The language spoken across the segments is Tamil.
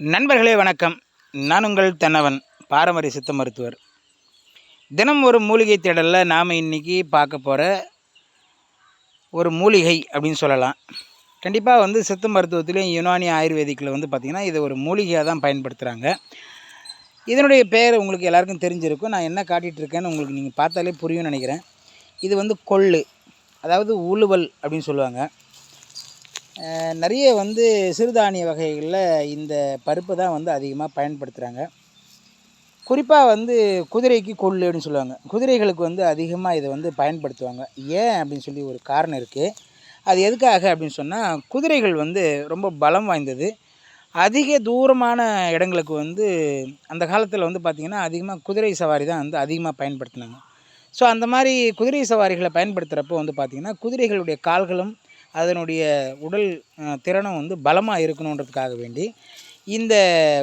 நண்பர்களே வணக்கம். நான் உங்கள் தென்னவன், பாரம்பரிய சித்த மருத்துவர். தினம் ஒரு மூலிகை தேடலில் நாம் இன்றைக்கி பார்க்க போகிற ஒரு மூலிகை அப்படின்னு சொல்லலாம். கண்டிப்பாக சித்த மருத்துவத்திலையும் யுனானி ஆயுர்வேதிக்கில் பார்த்திங்கன்னா இதை ஒரு மூலிகையாக தான் பயன்படுத்துகிறாங்க. இதனுடைய பெயர் உங்களுக்கு எல்லாருக்கும் தெரிஞ்சிருக்கும். நான் என்ன காட்டிகிட்ருக்கேன்னு உங்களுக்கு நீங்கள் பார்த்தாலே புரியும்னு நினைக்கிறேன். இது கொள்ளு, அதாவது உழுவல் அப்படின்னு சொல்லுவாங்க. நிறைய சிறுதானிய வகைகளில் இந்த பருப்பு தான் அதிகமாக பயன்படுத்துகிறாங்க. குறிப்பாக குதிரைக்கு கொள்ளு அப்படின்னு சொல்லுவாங்க. குதிரைகளுக்கு அதிகமாக இதை பயன்படுத்துவாங்க. ஏன் அப்படின்னு சொல்லி ஒரு காரணம் இருக்குது. அது எதுக்காக அப்படின்னு சொன்னால், குதிரைகள் ரொம்ப பலம் வாய்ந்தது. அதிக தூரமான இடங்களுக்கு அந்த காலத்தில் பார்த்திங்கன்னா அதிகமாக குதிரை சவாரி தான் அதிகமாக பயன்படுத்தினாங்க. ஸோ அந்த மாதிரி குதிரை சவாரிகளை பயன்படுத்துகிறப்போ பார்த்திங்கன்னா குதிரைகளுடைய கால்களும் அதனுடைய உடல் திறனும் பலமாக இருக்கணுன்றதுக்காக வேண்டி இந்த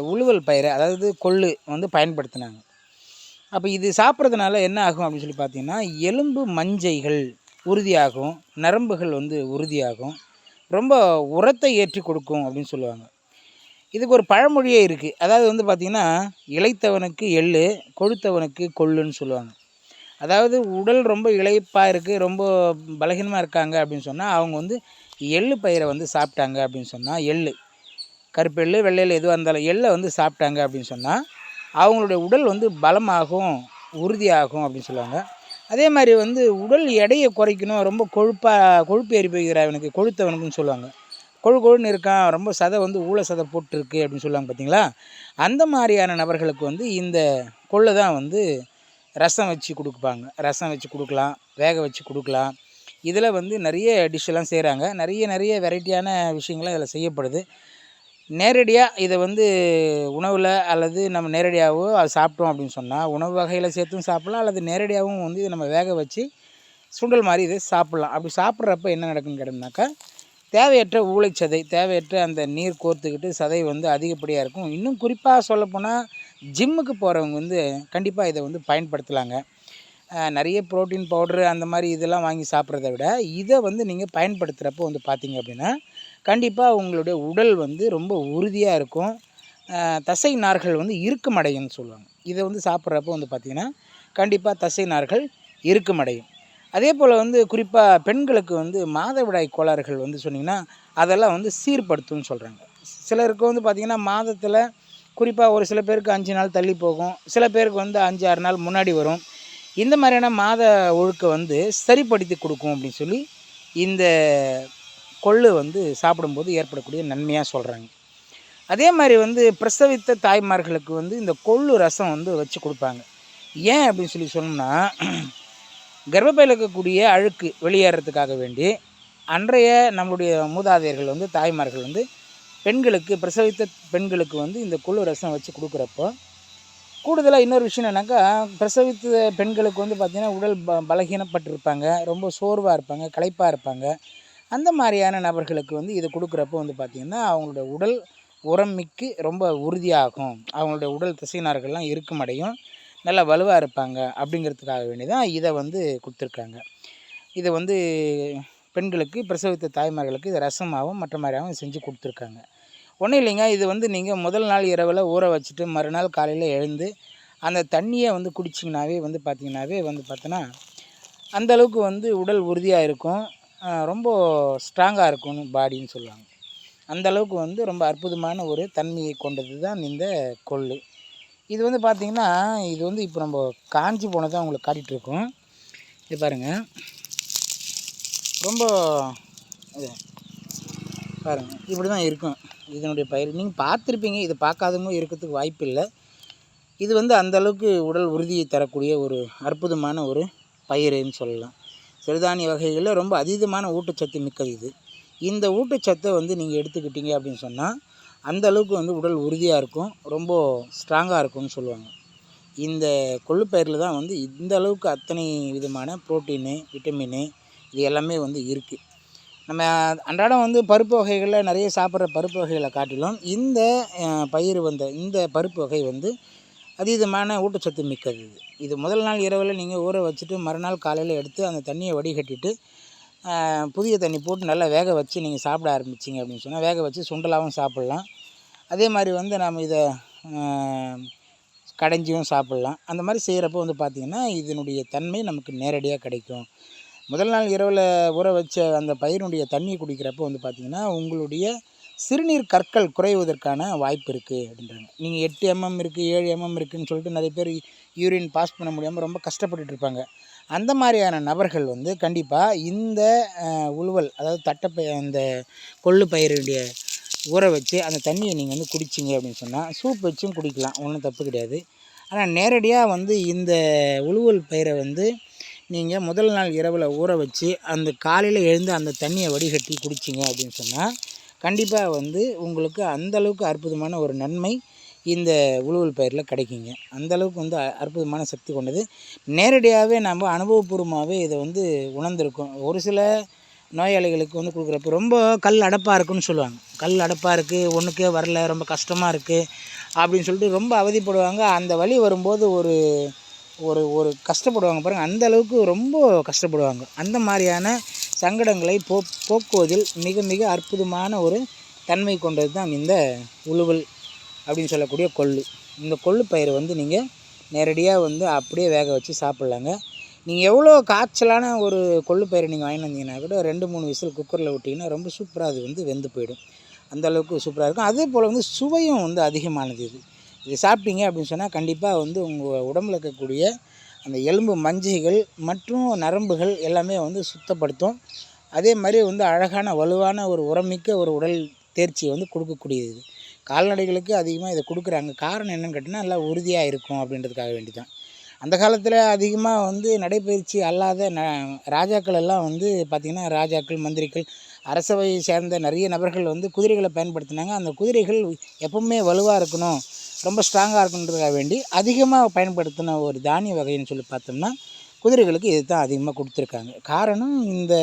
உழுவல் பயிரை, அதாவது கொள்ளு பயன்படுத்தினாங்க. அப்போ இது சாப்பிட்றதுனால என்ன ஆகும் அப்படின்னு சொல்லி பார்த்தீங்கன்னா, எலும்பு மஞ்சைகள் உறுதியாகும், நரம்புகள் உறுதியாகும், ரொம்ப உரத்தை ஏற்றி கொடுக்கும் அப்படின்னு சொல்லுவாங்க. இதுக்கு ஒரு பழமொழியே இருக்குது. அதாவது பார்த்திங்கன்னா, இளைத்தவனுக்கு எள்ளு, கொழுத்தவனுக்கு கொள்ளுன்னு சொல்லுவாங்க. அதாவது உடல் ரொம்ப இளைப்பாக இருக்குது, ரொம்ப பலகீனமாக இருக்காங்க அப்படின்னு சொன்னால் அவங்க எள்ளு பயிரை சாப்பிட்டாங்க அப்படின்னு சொன்னால், எள்ளு கருப்பு எள்ளு வெள்ளை எள்ளு எதுவாக இருந்தாலும் எள்ளை சாப்பிட்டாங்க அப்படின்னு சொன்னால் அவங்களுடைய உடல் பலமாகும், உறுதியாகும் அப்படின்னு சொல்லுவாங்க. அதே மாதிரி உடல் எடையை குறைக்கணும், ரொம்ப கொழுப்பு ஏறி போகிறவனுக்கு கொழுத்தவனுக்குன்னு சொல்லுவாங்க. கொழுன்னு இருக்கான், ரொம்ப சதை ஊழ சதை போட்டுருக்கு அப்படின்னு சொல்லுவாங்க பார்த்தீங்களா. அந்த மாதிரியான நபர்களுக்கு இந்த கொள்ளை தான் ரசம் வச்சு கொடுப்பாங்க. ரசம் வச்சு கொடுக்கலாம், வேக வச்சு கொடுக்கலாம். இதில் நிறைய டிஷ்ஷெல்லாம் செய்கிறாங்க. நிறைய வெரைட்டியான விஷயங்கள்லாம் இதில் செய்யப்படுது. நேரடியாக இதை உணவில் அல்லது நம்ம நேரடியாகவோ அது சாப்பிட்டோம் அப்படின்னு சொன்னால் உணவு வகையில் சேர்த்தும் சாப்பிட்லாம், அல்லது நேரடியாகவும் இதை நம்ம வேக வச்சு சுண்டல் மாதிரி இதை சாப்பிட்லாம். அப்படி சாப்பிட்றப்ப என்ன நடக்குன்னு கேட்டோம்னாக்கா, தேவையற்ற ஊளைச்சதை, தேவையற்ற அந்த நீர் கோர்த்துக்கிட்டு சதை அதிகப்படியாக இருக்கும். இன்னும் குறிப்பாக சொல்லப்போனால் ஜிம்முக்கு போகிறவங்க கண்டிப்பாக இதை பயன்படுத்தலாங்க. நிறைய ப்ரோட்டீன் பவுட்ரு அந்த மாதிரி இதெல்லாம் வாங்கி சாப்பிட்றத விட இதை நீங்கள் பயன்படுத்துகிறப்போ பார்த்தீங்க அப்படின்னா, கண்டிப்பாக உங்களுடைய உடல் ரொம்ப உறுதியாக இருக்கும். தசை நார்கள் இறுக்கமடையும்னு சொல்லுவாங்க. இதை சாப்பிட்றப்போ பார்த்திங்கன்னா கண்டிப்பாக தசை நார்கள் இறுக்கமடையும். அதே போல் குறிப்பாக பெண்களுக்கு மாதவிடாய் கோளாறுகள் சொன்னிங்கன்னா அதெல்லாம் சீர்படுத்தும்னு சொல்கிறாங்க. சிலருக்கு பார்த்திங்கன்னா மாதத்தில் குறிப்பாக ஒரு சில பேருக்கு 5 நாள் தள்ளி போகும், சில பேருக்கு 5-6 நாள் முன்னாடி வரும். இந்த மாதிரியான மாத ஒழுக்க சரிப்படுத்தி கொடுக்கும் அப்படின்னு சொல்லி இந்த கொள்ளு சாப்பிடும்போது ஏற்படக்கூடிய நன்மையாக சொல்கிறாங்க. அதே மாதிரி பிரசவித்த தாய்மார்களுக்கு இந்த கொள்ளு ரசம் வச்சு கொடுப்பாங்க. ஏன் அப்படின்னு சொல்லி சொன்னோம்னா, கர்ப்பப்பையில் இருக்கக்கூடிய அழுக்கு வெளியேறதுக்காக வேண்டி அன்றைய நம்மளுடைய மூதாதையர்கள் தாய்மார்கள் பெண்களுக்கு, பிரசவித்த பெண்களுக்கு இந்த கொள்ளு ரசம் வச்சு கொடுக்குறப்போ, கூடுதலாக இன்னொரு விஷயம் என்னன்னாக்கா, பிரசவித்த பெண்களுக்கு பார்த்திங்கன்னா உடல் பலகீனப்பட்டிருப்பாங்க, ரொம்ப சோர்வாக இருப்பாங்க, களைப்பாக இருப்பாங்க. அந்த மாதிரியான நபர்களுக்கு இதை கொடுக்குறப்போ பார்த்திங்கன்னா அவங்களோட உடல் உரம் மிக்கு ரொம்ப உறுதியாகும், அவங்களுடைய உடல் தசைநார்கள்லாம் இறுக்கமடையும், நல்லா வலுவாக இருப்பாங்க அப்படிங்கிறதுக்காக வேண்டி தான் இதை கொடுத்துருக்காங்க. இதை பெண்களுக்கு, பிரசவித்த தாய்மார்களுக்கு இதை ரசமாகவும் மற்ற மாதிரியாகவும் செஞ்சு கொடுத்துருக்காங்க. ஒன்றும் இல்லைங்க, இது நீங்கள் முதல் நாள் இரவில் ஊற வச்சுட்டு மறுநாள் காலையில் எழுந்து அந்த தண்ணியை குடிச்சிங்கனாவே பார்த்திங்கனாவே பார்த்தோன்னா அந்தளவுக்கு உடல் உறுதியாக இருக்கும், ரொம்ப ஸ்ட்ராங்காக இருக்கும்னு பாடின்னு சொல்லுவாங்க. அந்தளவுக்கு ரொம்ப அற்புதமான ஒரு தன்மையை கொண்டது தான் இந்த கொள்ளு. இது பார்த்திங்கன்னா இது இப்போ நம்ம காஞ்சி போனதான் உங்களுக்கு காட்டிகிட்ருக்கோம். இது பாருங்கள், ரொம்ப பாருங்கள் இப்படி தான் இருக்கும் இதனுடைய பயிர். நீங்கள் பார்த்துருப்பீங்க, இது பார்க்காதவங்க இருக்கிறதுக்கு வாய்ப்பு இல்லை. இது அந்தளவுக்கு உடல் உறுதியை தரக்கூடிய ஒரு அற்புதமான ஒரு பயிர்னு சொல்லலாம். சிறுதானிய வகைகளில் ரொம்ப அதீதமான ஊட்டச்சத்து மிக்கது இது. இந்த ஊட்டச்சத்தை நீங்கள் எடுத்துக்கிட்டீங்க அப்படின்னு சொன்னால் அந்தளவுக்கு உடல் உறுதியாக இருக்கும், ரொம்ப ஸ்ட்ராங்காக இருக்கும்னு சொல்லுவாங்க. இந்த கொள்ளு பயிரில் தான் இந்த அளவுக்கு அத்தனை விதமான புரோட்டீனு, விட்டமினு இது எல்லாமே இருக்குது. நம்ம அன்றாடம் பருப்பு வகைகளில் நிறைய சாப்பிட்ற பருப்பு வகைகளை காட்டிலும் இந்த பயிர் இந்த பருப்பு வகை அதீதமான ஊட்டச்சத்து மிக்கது இது. இது முதல் நாள் இரவில் நீங்கள் ஊற வச்சுட்டு மறுநாள் காலையில் எடுத்து அந்த தண்ணியை வடிகட்டிட்டு புதிய தண்ணி போட்டு நல்லா வேக வச்சு நீங்கள் சாப்பிட ஆரம்பிச்சிங்க அப்படின்னு சொன்னால் வேக வச்சு சுண்டலாகவும் சாப்பிட்லாம். அதே மாதிரி வந்து நாம் இதை கடைஞ்சியும் சாப்பிட்லாம். அந்த மாதிரி செய்கிறப்போ வந்து பார்த்திங்கன்னா இதனுடைய தன்மை நமக்கு நேரடியாக கிடைக்கும். முதல் நாள் இரவில் ஊற வச்ச அந்த பயிரினுடைய தண்ணியை குடிக்கிறப்போ வந்து பார்த்திங்கன்னா உங்களுடைய சிறுநீர் கற்கள் குறைவதற்கான வாய்ப்பு இருக்குது அப்படின்றாங்க. நீங்கள் 8 mm இருக்குது 7 mm இருக்குதுன்னு சொல்லிட்டு நிறைய பேர் யூரின் பாஸ் பண்ண முடியாமல் ரொம்ப கஷ்டப்பட்டுட்டு இருப்பாங்க. அந்த மாதிரியான நபர்கள் வந்து கண்டிப்பாக இந்த உழுவல், அதாவது அந்த கொள்ளு பயிரினுடைய ஊற வச்சு அந்த தண்ணியை நீங்கள் வந்து குடிச்சிங்க அப்படின்னு சொன்னால், சூப் வச்சும் குடிக்கலாம், ஒன்றும் தப்பு கிடையாது. ஆனால் நேரடியாக வந்து இந்த உழுவல் பயிரை வந்து நீங்கள் முதல் நாள் இரவில் ஊற வச்சு அந்த காலையில் எழுந்து அந்த தண்ணியை வடிகட்டி குடிச்சிங்க அப்படின்னு சொன்னால் கண்டிப்பாக வந்து உங்களுக்கு அந்தளவுக்கு அற்புதமான ஒரு நன்மை இந்த உழுவல் பயிரில் கிடைக்குங்க. அந்தளவுக்கு வந்து அற்புதமான சக்தி கொண்டது. நேரடியாகவே நம்ம அனுபவபூர்வமாகவே இதை வந்து உணர்ந்திருக்கோம். ஒரு சில நோயாளிகளுக்கு வந்து கொடுக்குறப்ப ரொம்ப கல் அடைப்பாக இருக்குதுன்னு சொல்லுவாங்க. கல் அடைப்பாக இருக்குது, ஒன்றுக்கே வரல, ரொம்ப கஷ்டமாக இருக்குது அப்படின்னு சொல்லிட்டு ரொம்ப அவதிப்படுவாங்க. அந்த வலி வரும்போது ஒரு ஒரு ஒரு கஷ்டப்படுவாங்க பாருங்கள், அந்த அளவுக்கு ரொம்ப கஷ்டப்படுவாங்க. அந்த மாதிரியான சங்கடங்களை போக்குவதில் மிக மிக அற்புதமான ஒரு தன்மை கொண்டது தான் இந்த உழுவல் அப்படின்னு சொல்லக்கூடிய கொள்ளு. இந்த கொள்ளு பயிரை வந்து நீங்கள் நேரடியாக வந்து அப்படியே வேக வச்சு சாப்பிட்லாங்க. நீங்கள் எவ்வளோ காய்ச்சலான ஒரு கொள்ளு பயிரை நீங்கள் வாங்கிட்டு வந்தீங்கன்னா கூட 2-3 விசில் குக்கரில் விட்டிங்கன்னா ரொம்ப சூப்பராக அது வந்து வெந்து போயிடும். அந்தளவுக்கு சூப்பராக இருக்கும். அதே போல் வந்து சுவையும் வந்து அதிகமானது. இது சாப்பிட்டீங்க அப்படின்னு சொன்னால் கண்டிப்பாக வந்து உங்கள் உடம்பில் இருக்கக்கூடிய அந்த எலும்பு மஞ்சைகள் மற்றும் நரம்புகள் எல்லாமே வந்து சுத்தப்படுத்தும். அதே மாதிரி வந்து அழகான வலுவான ஒரு உரமிக்க ஒரு உடல் தேர்ச்சியை வந்து கொடுக்கக்கூடியது. கால்நடைகளுக்கு அதிகமாக இதை கொடுக்குறாங்க. காரணம் என்னென்னு கேட்டிங்கன்னா நல்லா உறுதியாக இருக்கும் அப்படின்றதுக்காக வேண்டி தான். அந்த காலத்தில் அதிகமாக வந்து நடைப்பயிற்சி அல்லாத ராஜாக்கள் எல்லாம் வந்து பார்த்திங்கன்னா ராஜாக்கள், மந்திரிகள், அரசவையை சேர்ந்த நிறைய நபர்கள் வந்து குதிரைகளை பயன்படுத்தினாங்க. அந்த குதிரைகள் எப்பவுமே வலுவாக இருக்கணும், ரொம்ப ஸ்ட்ராங்காக இருக்குன்றதுக்காக வேண்டி அதிகமாக பயன்படுத்தின ஒரு தானிய வகைன்னு சொல்லி பார்த்தோம்னா குதிரைகளுக்கு இது தான் அதிகமாக கொடுத்துருக்காங்க. காரணம் இந்த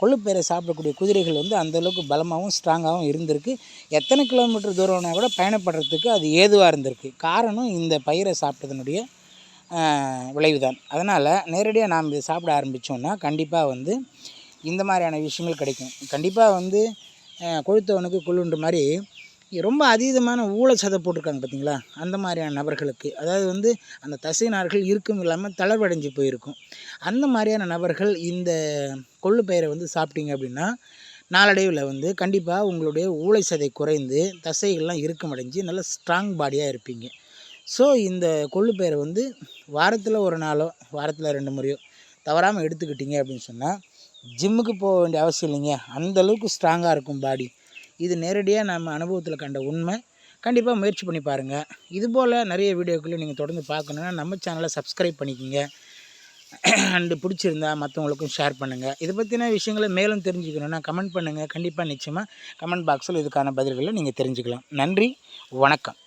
கொள்ளுப்பயிரை சாப்பிடக்கூடிய குதிரைகள் வந்து அந்தளவுக்கு பலமாகவும் ஸ்ட்ராங்காகவும் இருந்திருக்கு. எத்தனை கிலோமீட்டர் தூரம்னா கூட பயணப்படுறதுக்கு அது ஏதுவாக இருந்திருக்கு. காரணம் இந்த பயிரை சாப்பிட்டதனுடைய விளைவு தான். அதனால் நேரடியாக நாம் இதை சாப்பிட ஆரம்பித்தோன்னா கண்டிப்பாக வந்து இந்த மாதிரியான விஷயங்கள் கிடைக்கும். கண்டிப்பாக வந்து கொழுத்தவனுக்கு கொள்ளுன்ற மாதிரி ரொம்ப அதீதமான ஊழச்சதை போட்டிருக்காங்க பார்த்தீங்களா, அந்த மாதிரியான நபர்களுக்கு, அதாவது வந்து அந்த தசை நார்கள் இருக்கும் இல்லாமல் தளர்வடைஞ்சு போயிருக்கும். அந்த மாதிரியான நபர்கள் இந்த கொள்ளு பயிரை வந்து சாப்பிட்டீங்க அப்படின்னா நாளடைவில் வந்து கண்டிப்பாக உங்களுடைய ஊளைச்சதை குறைந்து தசைகள்லாம் இறுக்கமடைஞ்சு நல்ல ஸ்ட்ராங் பாடியாக இருப்பீங்க. ஸோ இந்த கொள்ளு பயிரை வந்து வாரத்தில் ஒரு நாளோ வாரத்தில் 2 முறையோ தவறாமல் எடுத்துக்கிட்டீங்க அப்படின்னு சொன்னால் ஜிம்முக்கு போக வேண்டிய அவசியம் இல்லைங்க, அந்தளவுக்கு ஸ்ட்ராங்காக இருக்கும் பாடி. இது நேரடியாக நம்ம அனுபவத்தில் கண்ட உண்மை. கண்டிப்பாக முயற்சி பண்ணி பாருங்கள். இதுபோல் நிறைய வீடியோக்களை நீங்கள் தொடர்ந்து பார்க்கணுன்னா நம்ம சேனலை சப்ஸ்கிரைப் பண்ணிக்கிங்க. அண்டு பிடிச்சிருந்தா மற்றவங்களுக்கும் ஷேர் பண்ணுங்கள். இதை பற்றின விஷயங்களை மேலும் தெரிஞ்சுக்கணுன்னா கமெண்ட் பண்ணுங்கள். கண்டிப்பாக நிச்சயமாக கமெண்ட் பாக்ஸில் இதுக்கான பதில்களை நீங்கள் தெரிஞ்சுக்கலாம். நன்றி, வணக்கம்.